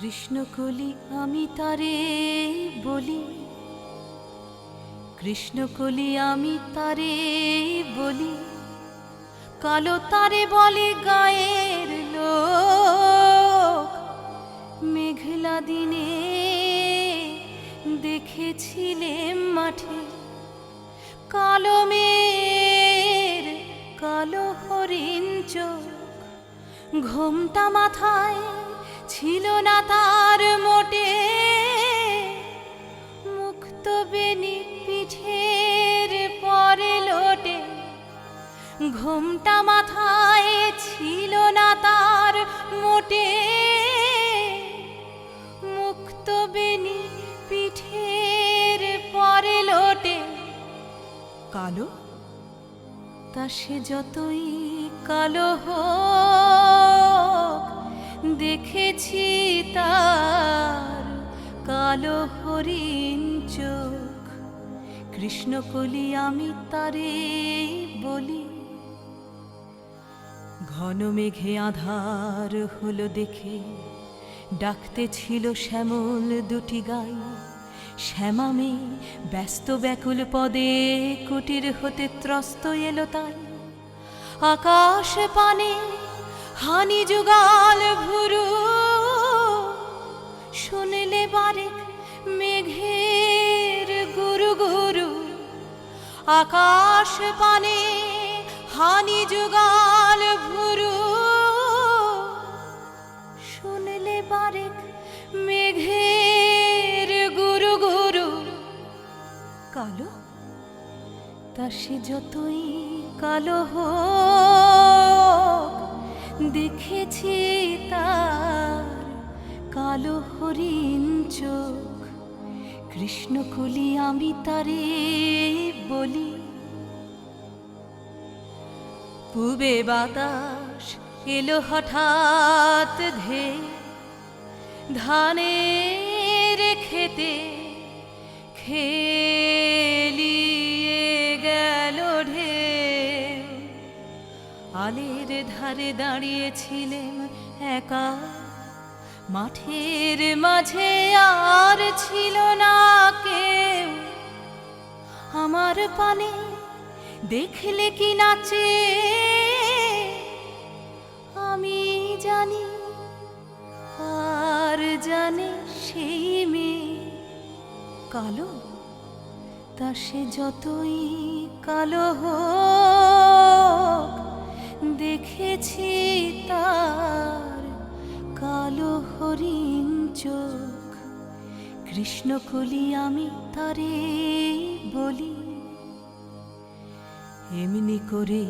কৃষ্ণকলি আমি তারে বলি, কৃষ্ণকলি আমি তারে বলি, কালো তারে বলে গায়ের লোক। মেঘলা দিনে দেখেছিলেম মাঠে কালো মেয়ের কালো হরিণ চোখ। ঘোমটা মাথায় ছিল না তার মোটে, মুক্ত বেনি পিঠের পরে লোটে। ঘোমটা মাথায় ছিল না তার মোটে, মুক্ত বেনি পিঠের পরে লোটে। কালো তা সে যতই কালো হোক, দেখেছি তার কালো হরিণ চোখ। কৃষ্ণকলি আমি তারে বলি। ঘন মেঘে আধার হলো দেখে ডাকতে ছিল শ্যামল দুটি গাই। শ্যামা মেয়ে ব্যস্ত ব্যাকুল পদে কুটির হতে ত্রস্ত এলো তাই। আকাশ পানে হানি যুগাল ভুরু, শুনলে বারেক মেঘের গুরু গুরু। আকাশ পানে হানি যুগাল ভুরু, শুনলে বারেক মেঘের গুরু গুরু। কালো তা সে যতই কালো হোক, দেখেছি তার কালো হরিণ চোখ। কৃষ্ণকলি আমি তারে বলি। পূবে বাতাস এলো হঠাৎ ধে, ধানের খেতে খেলিয়ে গেল ঢেউ। আলের ধারে দাঁড়িয়েছিলেম একা, মাঠের মাঝে আর ছিল না কেউ। আমার পানে দেখলে কি নাচে আমি জানি, আর জানে সেই মেয়ে। কালো তা সে যতই কালো হোক, দেখেছি তার কালো হরিণ চোখ। কৃষ্ণকলি আমি তারে বলি। এমনি করে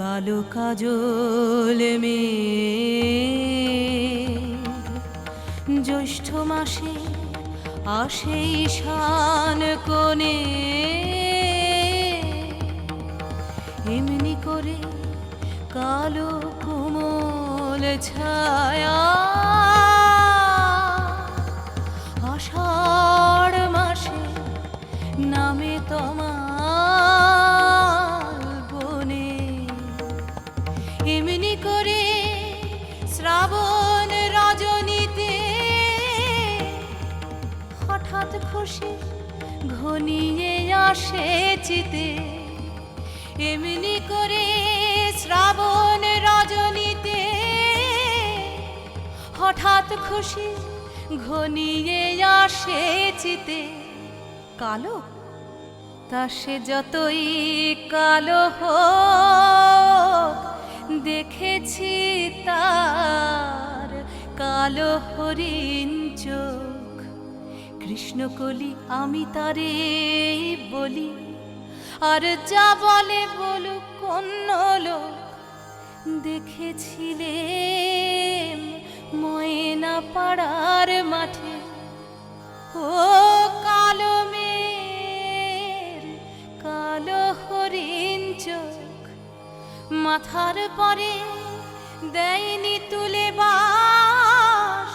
কালো কাজল মেঘ জ্যৈষ্ঠ মাসে আসে ঈশান কোণে। এমনি করে কালো কোমল ছায়া আষাঢ় মাসে নামে তমাল বনে। এমনি করে শ্রাবণ রজনীতে হঠাৎ খুশি ঘনিয়ে আসে চিতে। এমনি করে শ্রাবণ রজনীতে হঠাৎ খুশি ঘনিয়ে আসে চিতে। কালো তা সে যতই কালো হোক, দেখেছি তার কালো হরিণ চোখ। কৃষ্ণকলি আমি তারে বলি। আর যা বলে বলুক অন্য লোক, দেখেছিলেম ময়না পাড়ার মাঠে ও কালো মেয়ের কালো হরিণ চোখ। মাথার পরে দেয়নি তুলে বাস,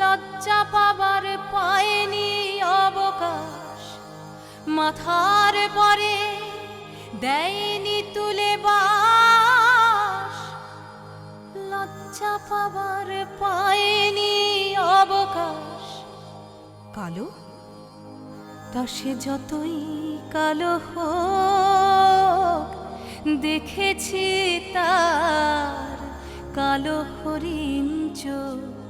লজ্জা পাবার পায়নি অবকাশ। মাথার পরে দেয়নি তুলে বাস, লজ্জা পাবার পায়নি কালো, তা সে যতই কালো হোক, দেখেছি তার কালো হরিণ চোখ।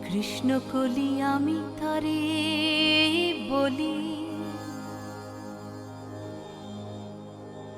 কৃষ্ণকলি আমি তারে বলি,